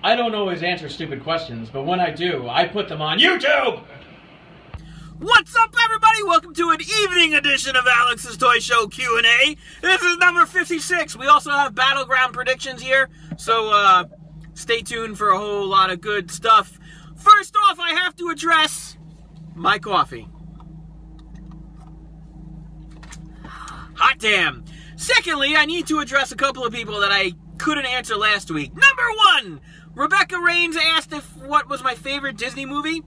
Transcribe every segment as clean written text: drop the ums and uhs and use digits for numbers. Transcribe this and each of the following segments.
I don't always answer stupid questions, but when I do, I put them on YouTube! What's up, everybody? Welcome to an evening edition of Alex's Toy Show Q&A. This is number 56. We also have Battleground predictions here, so stay tuned for a whole lot of good stuff. First off, I have to address my coffee. Hot damn. Secondly, I need to address a couple of people that I couldn't answer last week. Number one, Rebecca Rains asked what was my favorite Disney movie.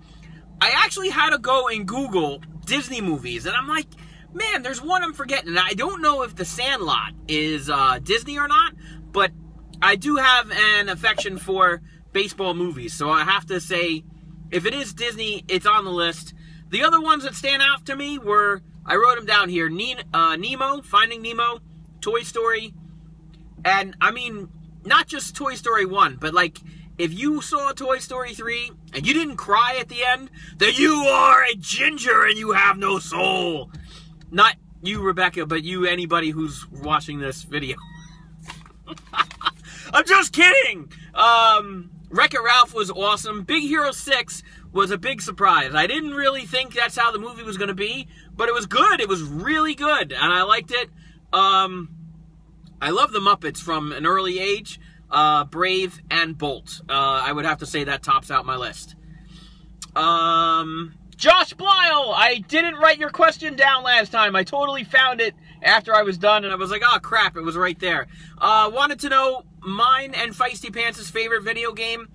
I actually had to go and Google Disney movies, and I'm like, man, there's one I'm forgetting. And I don't know if The Sandlot is Disney or not, but I do have an affection for baseball movies, so I have to say, if it is Disney, it's on the list. The other ones that stand out to me were, I wrote them down here, Nemo, Finding Nemo, Toy Story, and I mean, not just Toy Story 1, but like, if you saw Toy Story 3 and you didn't cry at the end, then you are a ginger and you have no soul. Not you, Rebecca, but you, anybody who's watching this video. I'm just kidding. Wreck-It Ralph was awesome. Big Hero 6 was a big surprise. I didn't really think that's how the movie was going to be, but it was good. It was really good, and I liked it. I love the Muppets from an early age. Brave and Bolt. I would have to say that tops out my list. Josh Blyle, I didn't write your question down last time. I totally found it after I was done, and I was like, oh crap, it was right there. Wanted to know mine and Feisty Pants' favorite video game.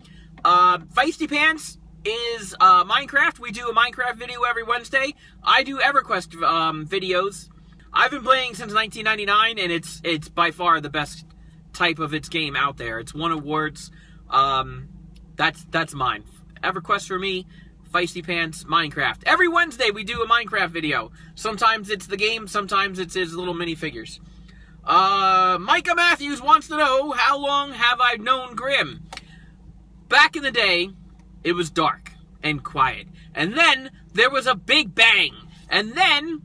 Feisty Pants is Minecraft. We do a Minecraft video every Wednesday. I do EverQuest videos. I've been playing since 1999, and it's by far the best type of its game out there. It's won awards. That's mine. EverQuest for me, Feisty Pants, Minecraft. Every Wednesday we do a Minecraft video. Sometimes it's the game, sometimes it's his little minifigures. Micah Matthews wants to know, how long have I known Grimm? Back in the day, it was dark and quiet. And then there was a big bang. And then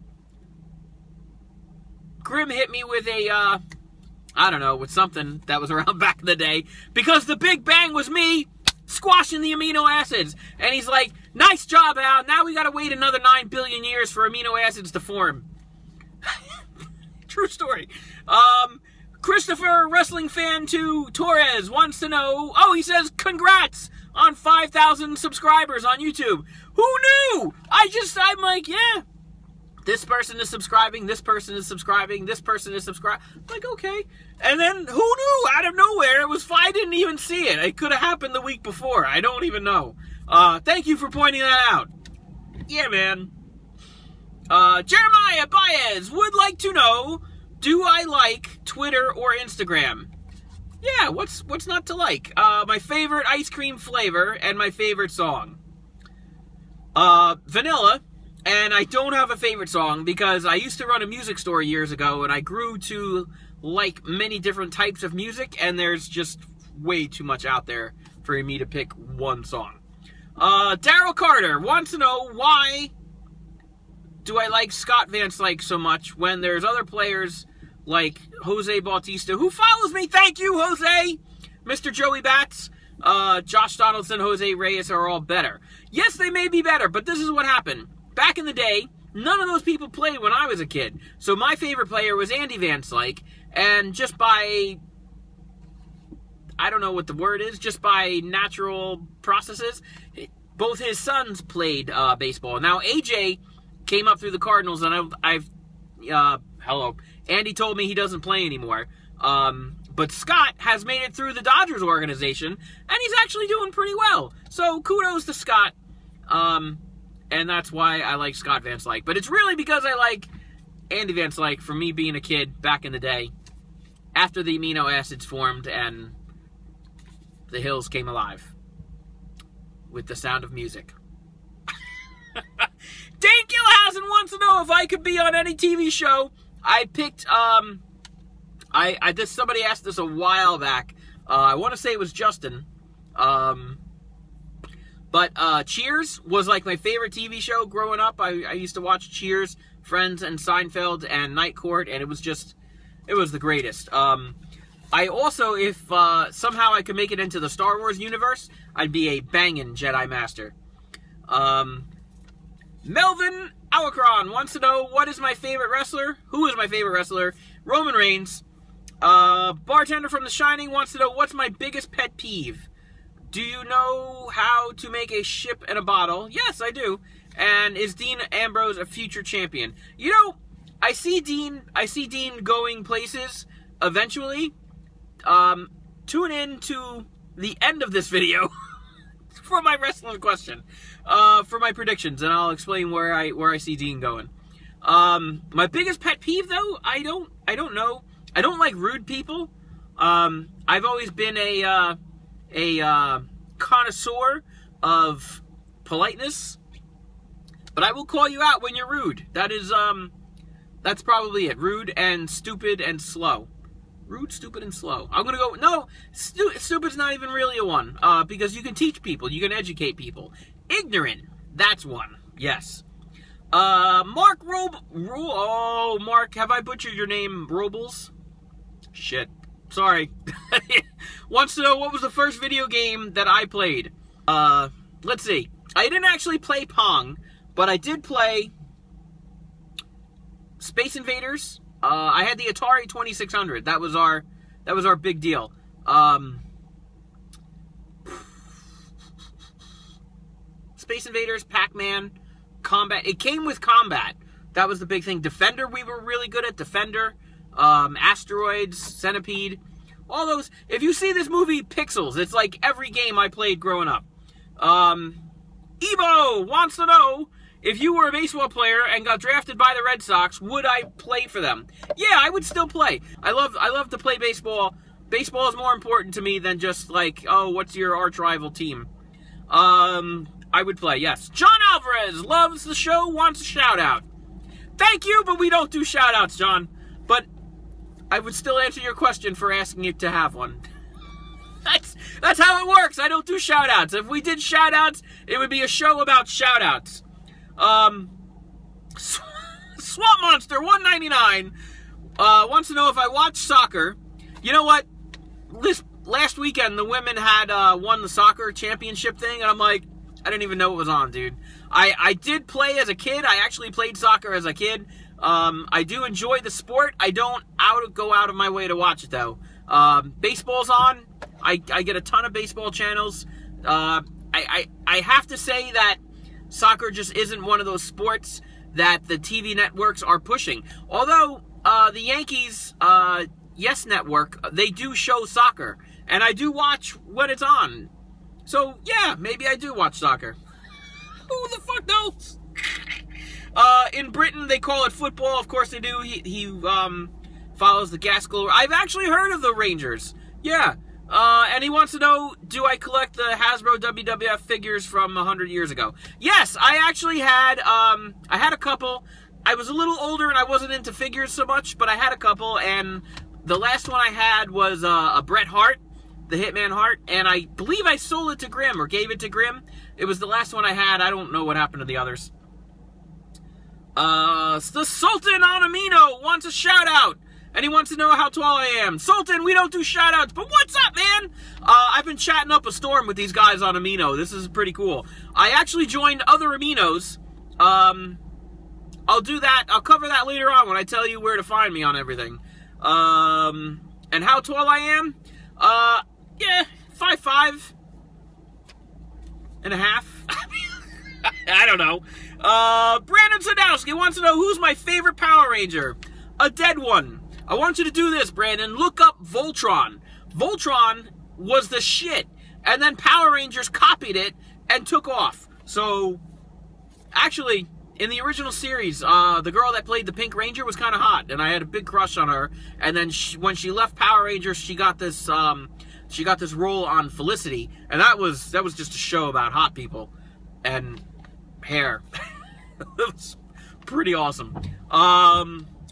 Grimm hit me with a I don't know, with something that was around back in the day, because the Big Bang was me squashing the amino acids. And he's like, nice job, Al. Now we got to wait another 9 billion years for amino acids to form. True story. Christopher, Wrestling Fan 2 Torres, wants to know, he says, congrats on 5,000 subscribers on YouTube. Who knew? I'm like, yeah. This person is subscribing, this person is subscribing, this person is subscribing. Like, okay. And then, who knew? Out of nowhere, I didn't even see it. It could have happened the week before. I don't even know. Thank you for pointing that out. Yeah, man. Jeremiah Baez would like to know, do I like Twitter or Instagram? Yeah, what's not to like? My favorite ice cream flavor and my favorite song. Vanilla. And I don't have a favorite song because I used to run a music store years ago, and I grew to like many different types of music, and there's just way too much out there for me to pick one song. Daryl Carter wants to know, why do I like Scott Van Slyke so much when there's other players like Jose Bautista, who follows me? Thank you, Jose! Mr. Joey Bats, Josh Donaldson, Jose Reyes are all better. Yes, they may be better, but this is what happened. Back in the day, none of those people played when I was a kid. So my favorite player was Andy Van Slyke, and just by, I don't know what the word is, just by natural processes, both his sons played baseball. Now, AJ came up through the Cardinals, and hello. Andy told me he doesn't play anymore. But Scott has made it through the Dodgers organization, and he's actually doing pretty well. So kudos to Scott. And that's why I like Scott Van Slyke. But it's really because I like Andy Van Slyke from me being a kid back in the day, after the amino acids formed and the hills came alive with the sound of music. Dane Gilhausen wants to know if I could be on any TV show. I picked, somebody asked this a while back. I want to say it was Justin. But Cheers was like my favorite TV show growing up. I used to watch Cheers, Friends, and Seinfeld, and Night Court, and it was the greatest. I also, if somehow I could make it into the Star Wars universe, I'd be a bangin' Jedi Master. Melvin Alacron wants to know, what is my favorite wrestler? Who is my favorite wrestler? Roman Reigns. Bartender from The Shining wants to know, what's my biggest pet peeve? Do you know how to make a ship in a bottle? Yes, I do. And is Dean Ambrose a future champion? You know, I see Dean going places eventually. Tune in to the end of this video for my wrestling question, for my predictions, and I'll explain where I see Dean going. My biggest pet peeve, though, I don't know. I don't like rude people. I've always been a connoisseur of politeness, but I will call you out when you're rude. That's probably it. Rude and stupid and slow. Rude, stupid, and slow. I'm gonna go, no, stupid's not even really a one, because you can teach people, you can educate people. Ignorant, that's one, yes. Mark oh, Mark, have I butchered your name, Robles? Shit, sorry. Wants to know, what was the first video game that I played? Let's see. I didn't actually play Pong, but I did play Space Invaders. I had the Atari 2600. That was our big deal. Space Invaders, Pac-Man, Combat. It came with Combat. That was the big thing. Defender, we were really good at Defender. Asteroids, Centipede. All those. If you see this movie, Pixels, it's like every game I played growing up. Ebo wants to know, if you were a baseball player and got drafted by the Red Sox, would I play for them? Yeah, I would still play. I love to play baseball. Baseball is more important to me than just like, oh, what's your arch rival team? I would play, yes. John Alvarez loves the show, wants a shout out. Thank you, but we don't do shout outs, John. But I would still answer your question for asking you to have one. That's how it works. I don't do shout outs. If we did shout outs, it would be a show about shout outs. Swamp Monster 199 wants to know if I watch soccer. You know what? This last weekend the women had won the soccer championship thing, and I'm like, I didn't even know it was on, dude. I did play as a kid. I actually played soccer as a kid. I do enjoy the sport. I don't go out of my way to watch it, though. Baseball's on. I get a ton of baseball channels. I have to say that soccer just isn't one of those sports that the TV networks are pushing. Although, the Yankees, Yes Network, they do show soccer. And I do watch when it's on. So, yeah, maybe I do watch soccer. Who the fuck knows? In Britain, they call it football. Of course they do. He follows the Gaskell. I've actually heard of the Rangers. Yeah. And he wants to know, do I collect the Hasbro WWF figures from 100 years ago? Yes, I actually had, I had a couple. I was a little older and I wasn't into figures so much, but I had a couple, and the last one I had was a Bret Hart, the Hitman Hart, and I believe I sold it to Grimm, or gave it to Grimm. It was the last one I had. I don't know what happened to the others. The Sultan on Amino wants a shout out. And he wants to know how tall I am. Sultan, we don't do shout-outs, but what's up, man? I've been chatting up a storm with these guys on Amino. This is pretty cool. I actually joined other Aminos. I'll do that. I'll cover that later on when I tell you where to find me on everything. And how tall I am? Yeah, 5'5" and a half. I don't know. Brandon Sadowski wants to know, who's my favorite Power Ranger? A dead one. I want you to do this, Brandon. Look up Voltron. Voltron was the shit. And then Power Rangers copied it and took off. So, actually, in the original series, the girl that played the Pink Ranger was kind of hot. And I had a big crush on her. And then when she left Power Rangers, she got this role on Felicity. And that was just a show about hot people. And hair. It was pretty awesome.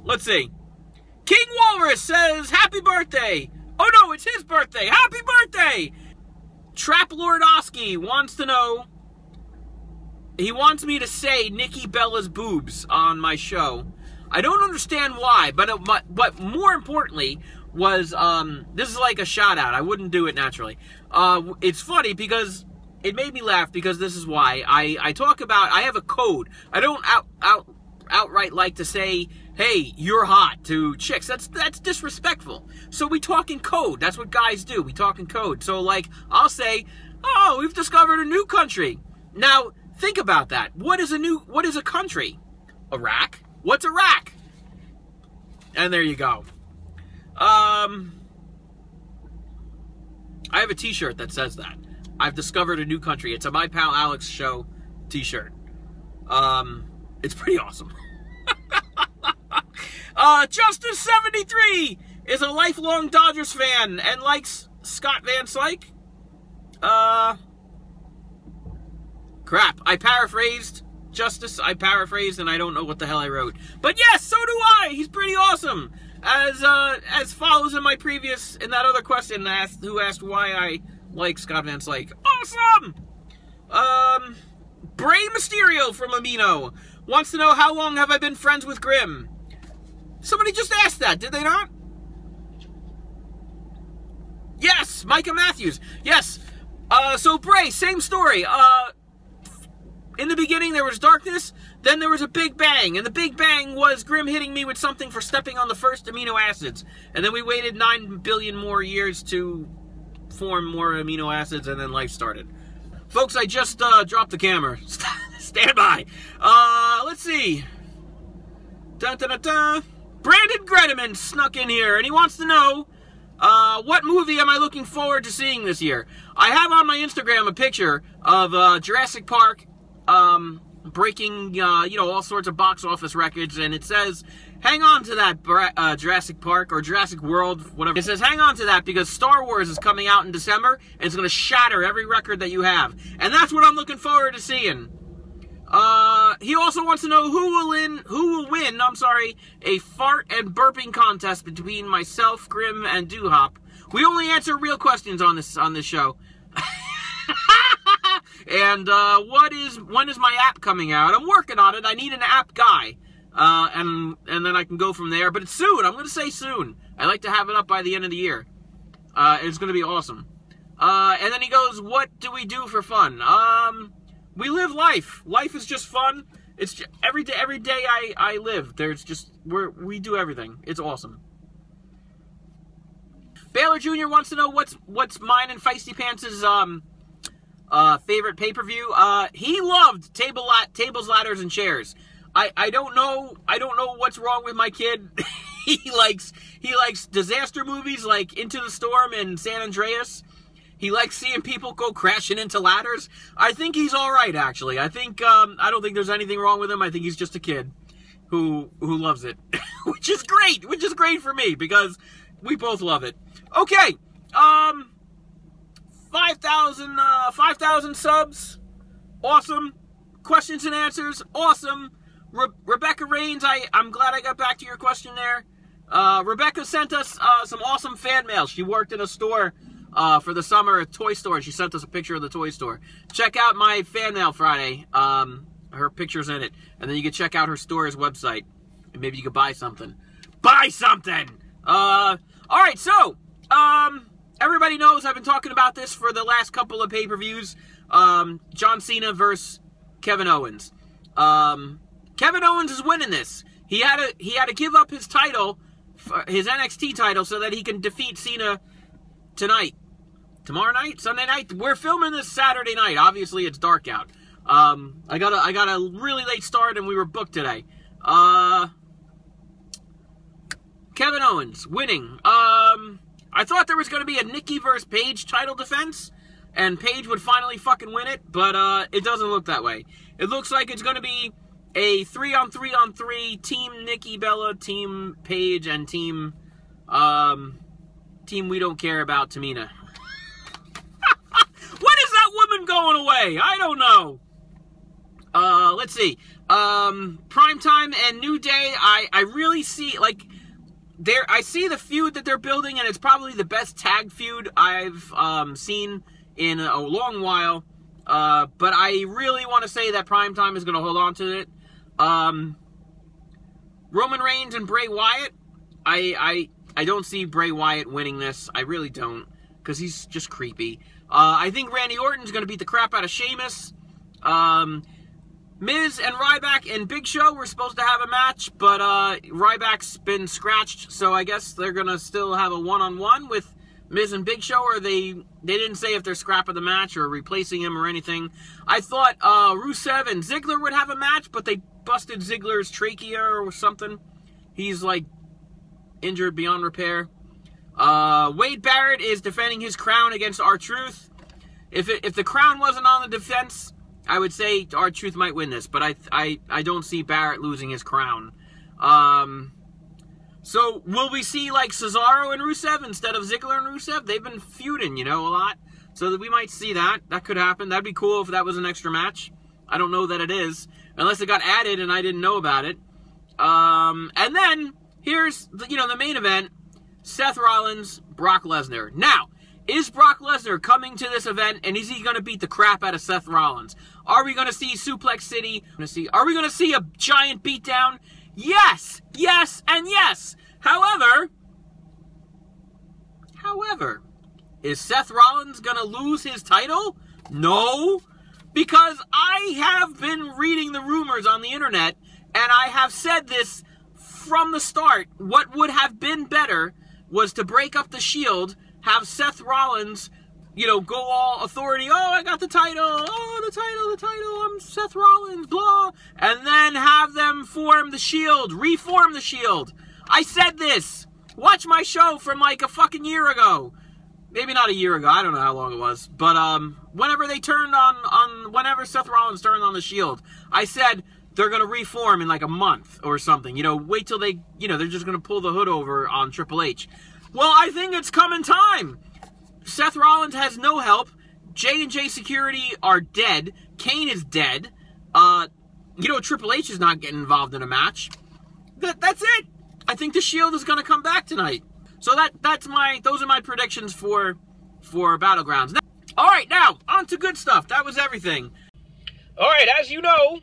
Let's see. King Walrus says, happy birthday. Oh no, it's his birthday. Happy birthday. Trap Lord Oski wants to know, he wants me to say Nikki Bella's boobs on my show. I don't understand why, but more importantly, was, this is like a shout out. I wouldn't do it naturally. It's funny because it made me laugh because this is why. I talk about, I have a code. I don't outright like to say, hey, you're hot to chicks. That's disrespectful. So we talk in code. That's what guys do. We talk in code. So like, I'll say, oh, we've discovered a new country. Now, think about that. What is a country? Iraq? What's Iraq? And there you go. I have a t-shirt that says that. I've discovered a new country. It's a My Pal Alex Show t-shirt. It's pretty awesome. Justice73 is a lifelong Dodgers fan and likes Scott Van Slyke. Crap. I paraphrased. Justice, I paraphrased, and I don't know what the hell I wrote. But yes, so do I. He's pretty awesome. As follows in my previous, in that other question who asked why I like Scott Van Slyke. Awesome! Bray Mysterio from Amino wants to know, how long have I been friends with Grimm? Somebody just asked that, did they not? Yes, Micah Matthews. Yes. So Bray, same story. In the beginning, there was darkness, then there was a big bang, and the big bang was Grimm hitting me with something for stepping on the first amino acids, and then we waited 9 billion more years to form more amino acids, and then life started. Folks, I just dropped the camera. Stand by. Let's see. Dun, dun, dun, dun. Brandon Gredeman snuck in here, and he wants to know, what movie am I looking forward to seeing this year? I have on my Instagram a picture of Jurassic Park, breaking, all sorts of box office records, and it says, hang on to that, Jurassic Park, or Jurassic World, whatever. It says, hang on to that, because Star Wars is coming out in December, and it's going to shatter every record that you have. And that's what I'm looking forward to seeing. He also wants to know who will win, a fart and burping contest between myself, Grimm, and Doo-Hop. We only answer real questions on this show. And when is my app coming out? I'm working on it. I need an app guy. And then I can go from there. But it's soon. I'm going to say soon. I like to have it up by the end of the year. It's going to be awesome. And then he goes, what do we do for fun? We live life. Life is just fun. It's just, every day I live, there's just, we do everything. It's awesome. Baylor Jr. wants to know what's mine and Feisty Pants' favorite pay-per-view. He loved tables, ladders, and chairs. I don't know what's wrong with my kid. he likes disaster movies like Into the Storm and San Andreas. He likes seeing people go crashing into ladders. I think he's all right, actually. I don't think there's anything wrong with him. I think he's just a kid who loves it, which is great. Which is great for me because we both love it. Okay, 5,000 subs, awesome. Questions and answers, awesome. Rebecca Rains, I'm glad I got back to your question there. Rebecca sent us some awesome fan mail. She worked in a store for the summer, a toy store, and she sent us a picture of the toy store. Check out my fan mail Friday. Her picture's in it. And then you can check out her store's website. And maybe you could buy something. Buy something! Alright, so, everybody knows I've been talking about this for the last couple of pay-per-views. John Cena versus Kevin Owens. Kevin Owens is winning this. He had to give up his title, his NXT title, so that he can defeat Cena tonight. Tomorrow night? Sunday night? We're filming this Saturday night. Obviously, it's dark out. I got a really late start, and we were booked today. Kevin Owens winning. I thought there was going to be a Nikki versus Paige title defense, and Paige would finally fucking win it, but it doesn't look that way. It looks like it's going to be a 3-on-3-on-3 Team Nikki Bella, Team Paige, and Team we don't care about Tamina. When is that woman going away? I don't know. Let's see. Primetime and New Day, I really see, like, I see the feud that they're building, and it's probably the best tag feud I've seen in a long while. But I really want to say that Primetime is going to hold on to it. Roman Reigns and Bray Wyatt, I don't see Bray Wyatt winning this. I really don't, because he's just creepy. I think Randy Orton's going to beat the crap out of Sheamus. Miz and Ryback and Big Show were supposed to have a match, but Ryback's been scratched, so I guess they're going to still have a one-on-one with Miz and Big Show, or they didn't say if they're scrapping the match or replacing him or anything. I thought Rusev and Ziggler would have a match, but they busted Ziggler's trachea or something. He's, like, injured beyond repair. Wade Barrett is defending his crown against R-Truth. If the crown wasn't on the defense, I would say R-Truth might win this, but I don't see Barrett losing his crown. So, will we see, like, Cesaro and Rusev instead of Ziggler and Rusev? They've been feuding, you know, a lot. So that we might see that. That could happen. That'd be cool if that was an extra match. I don't know that it is. Unless it got added and I didn't know about it. And then, here's, the main event. Seth Rollins, Brock Lesnar. Now, is Brock Lesnar coming to this event, and is he going to beat the crap out of Seth Rollins? Are we going to see Suplex City? Are we going to see a giant beatdown? Yes, yes, and yes. However, is Seth Rollins going to lose his title? No, because I have been reading the rumors on the internet, and I have said this from the start. What would have been better was to break up the Shield, have Seth Rollins, go all authority. Oh, I got the title. Oh, the title. I'm Seth Rollins, blah. And then have them form the Shield, reform the Shield. I said this. Watch my show from like a fucking year ago. Maybe not a year ago. I don't know how long it was. But whenever they turned whenever Seth Rollins turned on the Shield, I said they're going to reform in like a month or something. Wait till they, they're just going to pull the hood over on Triple H. Well, I think it's coming time. Seth Rollins has no help. J&J Security are dead. Kane is dead. Triple H is not getting involved in a match. That's it. I think the Shield is going to come back tonight. So those are my predictions for Battlegrounds. All right, now on to good stuff. That was everything. All right, as you know,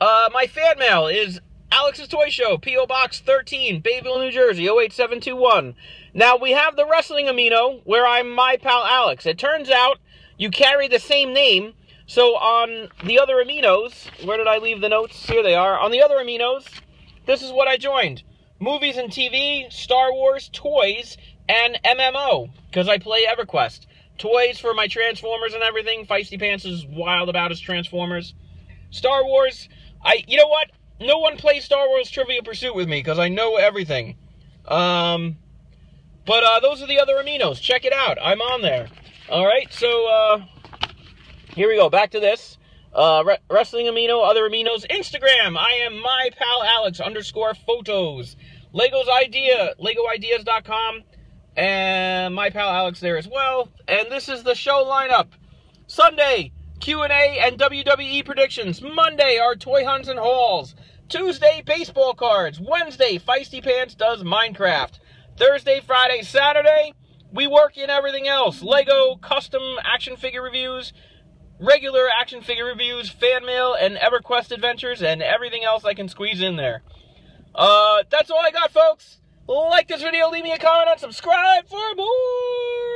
my fan mail is Alex's Toy Show, P.O. Box 13, Bayville, New Jersey, 08721. Now, we have the Wrestling Amino, where I'm My Pal Alex. It turns out you carry the same name, so on the other Aminos, where did I leave the notes? Here they are. On the other Aminos, this is what I joined. Movies and TV, Star Wars, toys, and MMO, because I play EverQuest. Toys for my Transformers and everything. Feisty Pants is wild about his Transformers. Star Wars, you know what? No one plays Star Wars Trivia Pursuit with me, because I know everything. But those are the other Aminos. Check it out. I'm on there. Alright, so, here we go. Back to this. Wrestling Amino, other Aminos. Instagram, I am My Pal Alex _photos. LegoIdeas.com. And My Pal Alex there as well. And this is the show lineup. Sunday, Q&A and WWE predictions. Monday, our toy hunts and hauls. Tuesday, baseball cards. Wednesday, Feisty Pants does Minecraft. Thursday, Friday, Saturday, we work in everything else. Lego, custom action figure reviews, regular action figure reviews, fan mail, and EverQuest adventures, and everything else I can squeeze in there. That's all I got, folks. Like this video, leave me a comment, and subscribe for more.